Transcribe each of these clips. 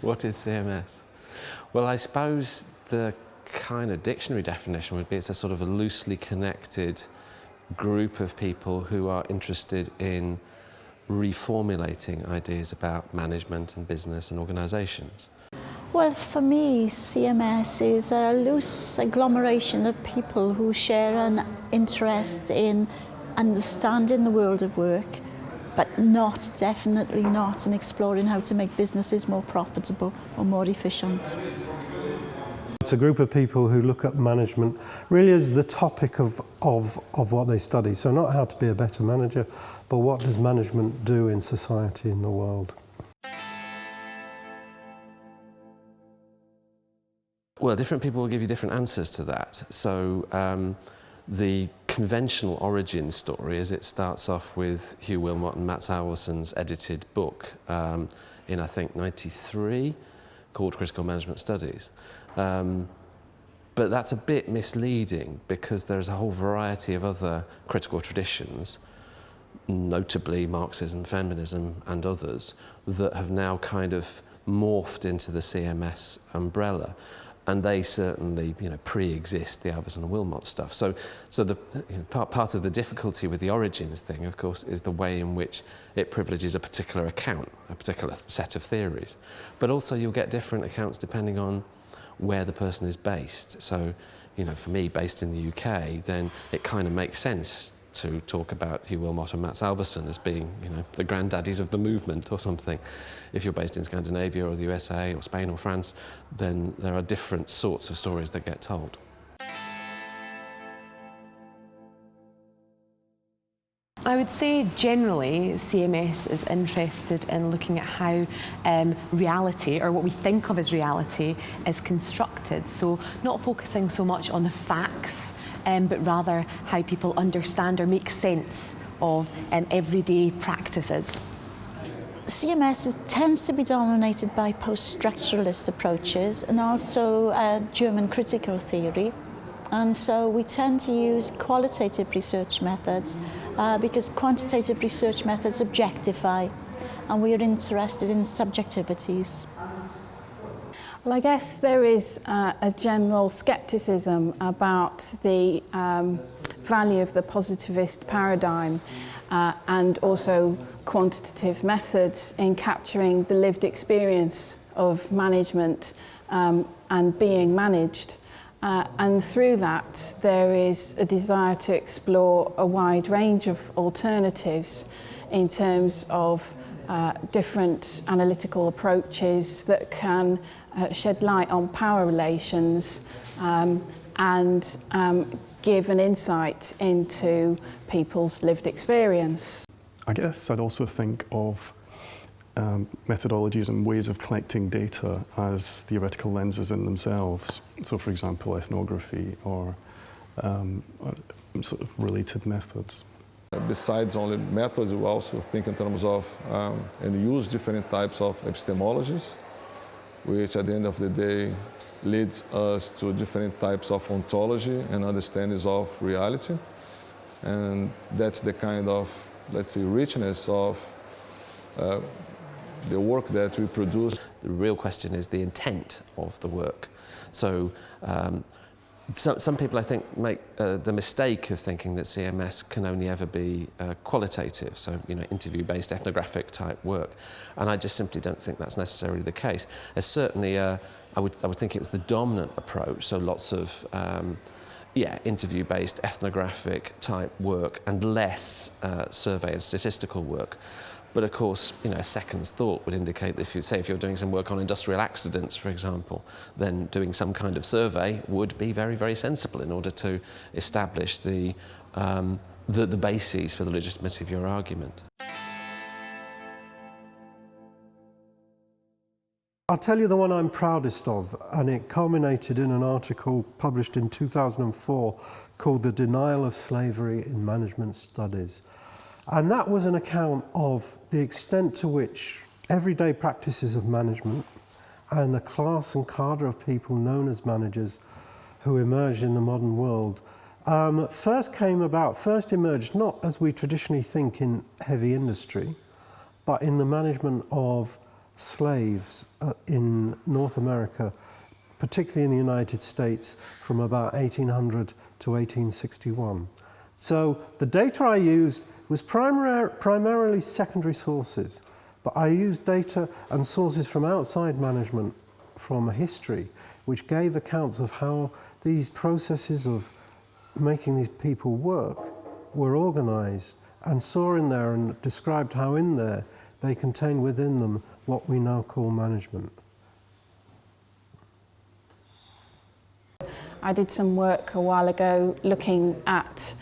What is CMS? Well, I suppose the kind of dictionary definition would be it's a sort of a loosely connected group of people who are interested in reformulating ideas about management and business and organisations. Well, for me, CMS is a loose agglomeration of people who share an interest in understanding the world of work, but definitely not in exploring how to make businesses more profitable or more efficient. It's a group of people who look at management really as the topic of what they study. So not how to be a better manager, but what does management do in society, in the world. Well, different people will give you different answers to that. So the conventional origin story is it starts off with Hugh Wilmot and Mats Alveson's edited book in, I think, 93, called Critical Management Studies. But that's a bit misleading because there's a whole variety of other critical traditions, notably Marxism, feminism and others, that have now kind of morphed into the CMS umbrella. And they certainly, pre-exist the Alveson and Wilmot stuff. So the part of the difficulty with the origins thing, of course, is the way in which it privileges a particular account, a particular set of theories. But also you'll get different accounts depending on where the person is based. So, for me, based in the UK, then it kind of makes sense to talk about Hugh Wilmot and Mats Alveson as being, the granddaddies of the movement or something. If you're based in Scandinavia or the USA or Spain or France, then there are different sorts of stories that get told. I would say generally CMS is interested in looking at how reality, or what we think of as reality, is constructed. So not focusing so much on the facts, but rather how people understand or make sense of everyday practices. CMS tends to be dominated by post-structuralist approaches and also German critical theory. And so we tend to use qualitative research methods because quantitative research methods objectify, and we are interested in subjectivities. Well, I guess there is a general scepticism about the value of the positivist paradigm and also quantitative methods in capturing the lived experience of management and being managed. And through that, there is a desire to explore a wide range of alternatives in terms of different analytical approaches that can shed light on power relations and give an insight into people's lived experience. I guess I'd also think of methodologies and ways of collecting data as theoretical lenses in themselves. So, for example, ethnography or sort of related methods. Besides only methods, we also think in terms of and use different types of epistemologies, which at the end of the day leads us to different types of ontology and understandings of reality. And that's the kind of, let's say, richness of the work that we produce. The real question is the intent of the work. So some people, I think, make the mistake of thinking that CMS can only ever be qualitative, so interview-based ethnographic type work, and I just simply don't think that's necessarily the case. There's certainly I would think it was the dominant approach, so lots of interview-based ethnographic type work and less survey and statistical work. But of course, a second's thought would indicate that if you're doing some work on industrial accidents, for example, then doing some kind of survey would be very, very sensible in order to establish the bases for the legitimacy of your argument. I'll tell you the one I'm proudest of, and it culminated in an article published in 2004 called The Denial of Slavery in Management Studies. And that was an account of the extent to which everyday practices of management and a class and cadre of people known as managers who emerged in the modern world first emerged not as we traditionally think in heavy industry, but in the management of slaves in North America, particularly in the United States, from about 1800 to 1861. So the data I used was primarily secondary sources, but I used data and sources from outside management from history, which gave accounts of how these processes of making these people work were organized, and saw in there and described how in there they contain within them what we now call management. I did some work a while ago looking at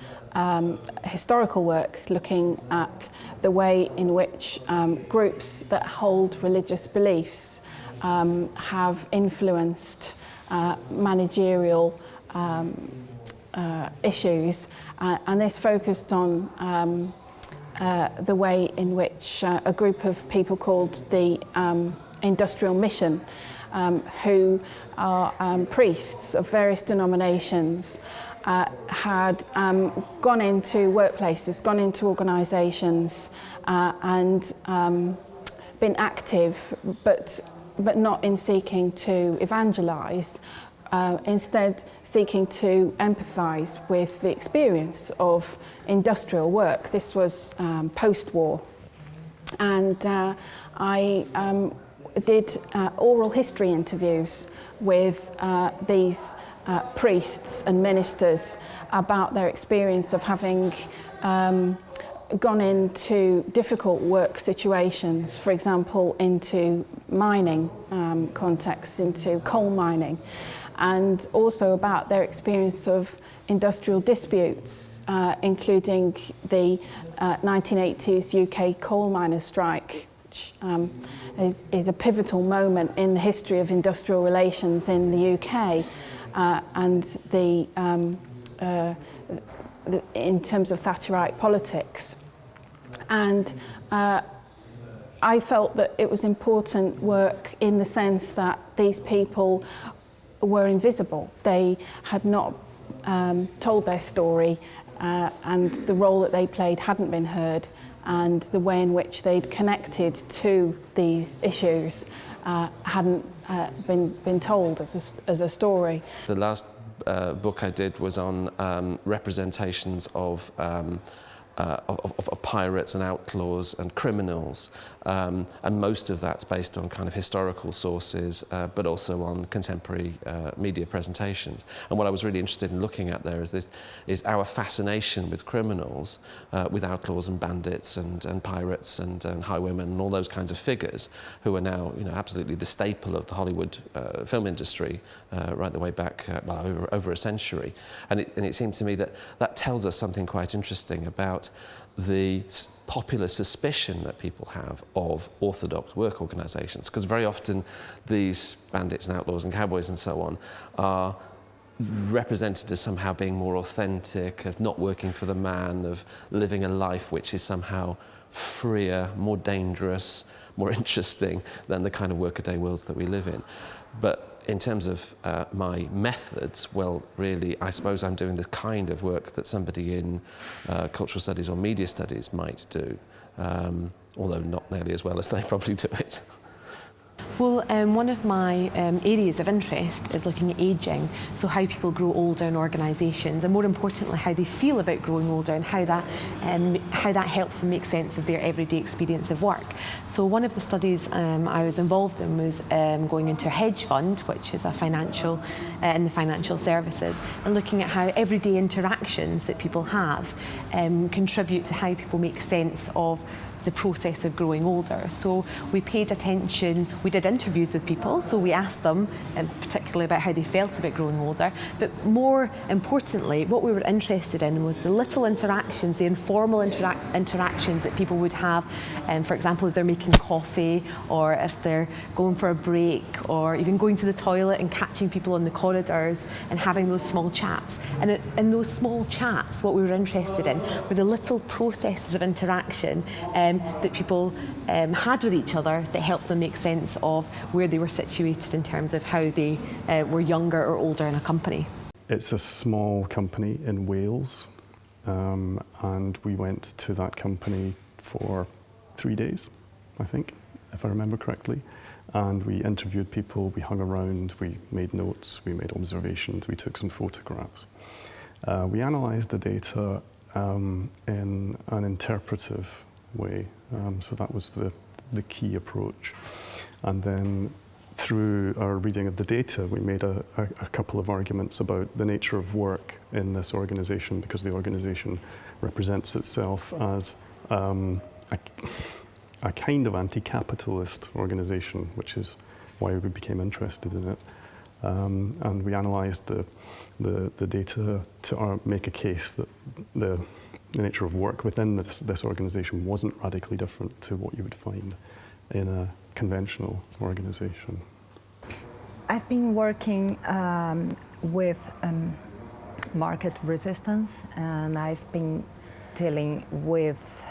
historical work, looking at the way in which groups that hold religious beliefs have influenced managerial issues, and this focused on the way in which a group of people called the Industrial Mission, who are priests of various denominations, had gone into workplaces, gone into organisations, and been active, but not in seeking to evangelise, instead seeking to empathise with the experience of industrial work. This was post-war, and I did oral history interviews with these priests and ministers about their experience of having gone into difficult work situations, for example, into mining contexts, into coal mining, and also about their experience of industrial disputes, including the 1980s UK coal miners' strike, which is a pivotal moment in the history of industrial relations in the UK, and in terms of Thatcherite politics. And I felt that it was important work in the sense that these people were invisible. They had not told their story, and the role that they played hadn't been heard, and the way in which they'd connected to these issues hadn't been told as a story. The last book I did was on representations of pirates and outlaws and criminals, and most of that's based on kind of historical sources, but also on contemporary media presentations. And what I was really interested in looking at there is our fascination with criminals, with outlaws and bandits and pirates and highwaymen and all those kinds of figures who are now, you know, absolutely the staple of the Hollywood film industry, right the way back, over a century. And it seemed to me that tells us something quite interesting about the popular suspicion that people have of orthodox work organisations, because very often these bandits and outlaws and cowboys and so on are represented as somehow being more authentic, of not working for the man, of living a life which is somehow freer, more dangerous, more interesting than the kind of workaday worlds that we live in. But in terms of my methods, well, really, I suppose I'm doing the kind of work that somebody in cultural studies or media studies might do, although not nearly as well as they probably do it. Well, one of my areas of interest is looking at ageing, so how people grow older in organisations, and more importantly, how they feel about growing older and how that helps them make sense of their everyday experience of work. So one of the studies I was involved in was going into a hedge fund, which is a financial in the financial services, and looking at how everyday interactions that people have contribute to how people make sense of the process of growing older. So we paid attention, we did interviews with people, so we asked them particularly about how they felt about growing older, but more importantly, what we were interested in was the little interactions, the informal interactions that people would have, for example, as they're making coffee, or if they're going for a break, or even going to the toilet and catching people in the corridors and having those small chats. And in those small chats, what we were interested in were the little processes of interaction that people had with each other that helped them make sense of where they were situated in terms of how they were younger or older in a company. It's a small company in Wales, and we went to that company for 3 days, I think, if I remember correctly. And we interviewed people, we hung around, we made notes, we made observations, we took some photographs. We analysed the data in an interpretive way, so that was the key approach. And then through our reading of the data, we made a couple of arguments about the nature of work in this organisation, because the organisation represents itself as a kind of anti-capitalist organisation, which is why we became interested in it. And we analysed the data to make a case that the nature of work within this organisation wasn't radically different to what you would find in a conventional organisation. I've been working with market resistance, and I've been dealing with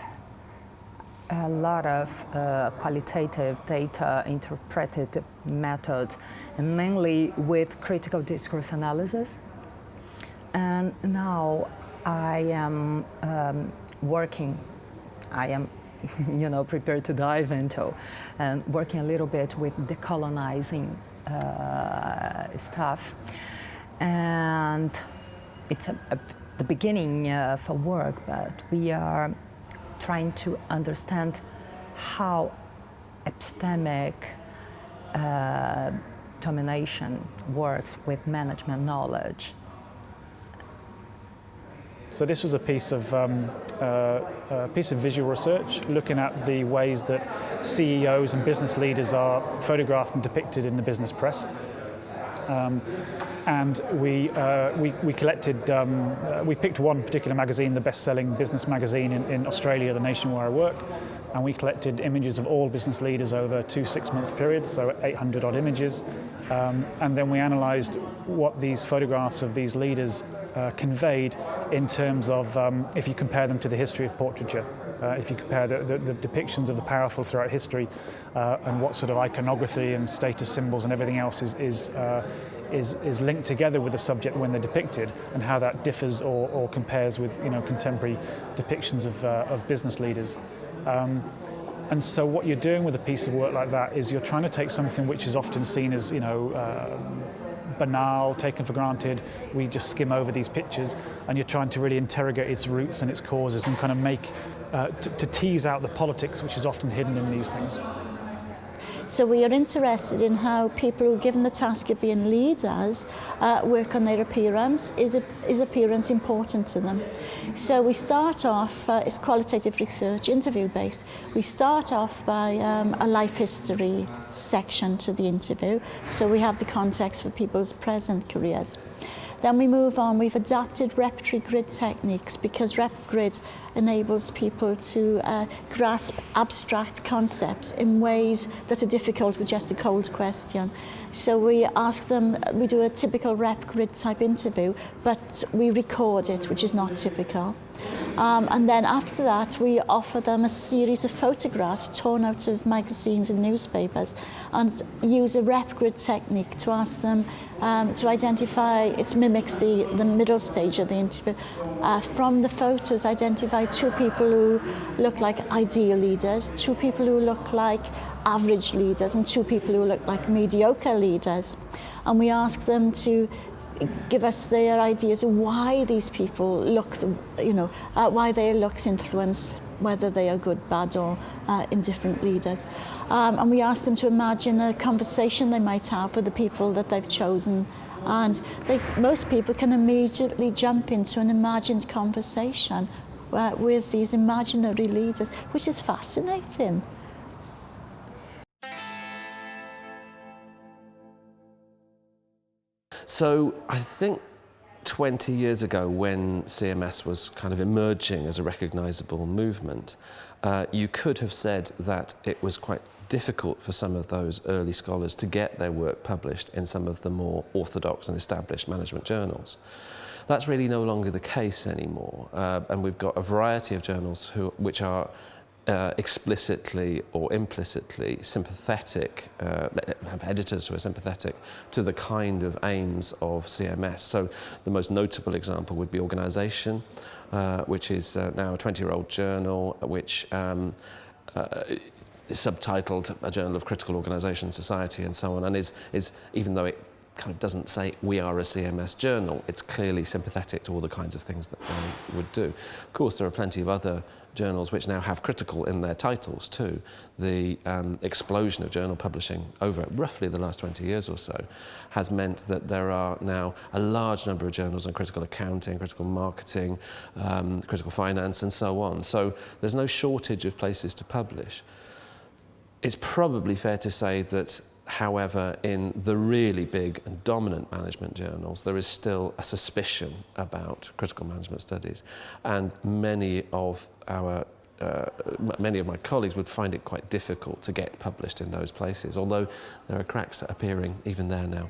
a lot of qualitative data interpreted methods, and mainly with critical discourse analysis. And now I am prepared to dive into and working a little bit with decolonizing stuff. And it's the beginning of a work, but we are trying to understand how epistemic domination works with management knowledge. So this was a piece of visual research looking at the ways that CEOs and business leaders are photographed and depicted in the business press. And we collected, we picked one particular magazine, the best-selling business magazine in Australia, the nation where I work, and we collected images of all business leaders over 2 6-month periods, so 800 odd images. And then we analysed what these photographs of these leaders conveyed in terms of if you compare them to the history of portraiture, if you compare the depictions of the powerful throughout history, and what sort of iconography and status symbols and everything else is linked together with the subject when they're depicted, and how that differs or compares with contemporary depictions of business leaders. And so what you're doing with a piece of work like that is you're trying to take something which is often seen as banal, taken for granted. We just skim over these pictures, and you're trying to really interrogate its roots and its causes, and kind of make to tease out the politics which is often hidden in these things. So we are interested in how people who are given the task of being leaders work on their appearance. Is appearance important to them? So we start off, it's qualitative research, interview-based. We start off by a life history section to the interview, so we have the context for people's present careers. Then we move on. We've adapted repertory grid techniques because RepGrid enables people to grasp abstract concepts in ways that are difficult with just a cold question. So we ask them, we do a typical RepGrid type interview, but we record it, which is not typical. And then after that, we offer them a series of photographs torn out of magazines and newspapers, and use a RepGrid technique to ask them to identify, it mimics the middle stage of the interview. From the photos, identify 2 people who look like ideal leaders, 2 people who look like average leaders, and 2 people who look like mediocre leaders. And we ask them to give us their ideas of why these people look, why their looks influence whether they are good, bad, or indifferent leaders. And we ask them to imagine a conversation they might have with the people that they've chosen. And most people can immediately jump into an imagined conversation with these imaginary leaders, which is fascinating. So I think 20 years ago, when CMS was kind of emerging as a recognisable movement, you could have said that it was quite difficult for some of those early scholars to get their work published in some of the more orthodox and established management journals. That's really no longer the case anymore, and we've got a variety of journals which are explicitly or implicitly sympathetic, have editors who are sympathetic to the kind of aims of CMS. So the most notable example would be Organisation, which is now a 20-year-old journal, which subtitled A Journal of Critical Organisation Society and so on, and is even though it kind of doesn't say we are a CMS journal, it's clearly sympathetic to all the kinds of things that they would do. Of course, there are plenty of other journals which now have critical in their titles too. The explosion of journal publishing over roughly the last 20 years or so has meant that there are now a large number of journals on critical accounting, critical marketing, critical finance and so on. So there's no shortage of places to publish. It's probably fair to say that, however, in the really big and dominant management journals, there is still a suspicion about critical management studies, and many of my colleagues would find it quite difficult to get published in those places, although there are cracks appearing even there now.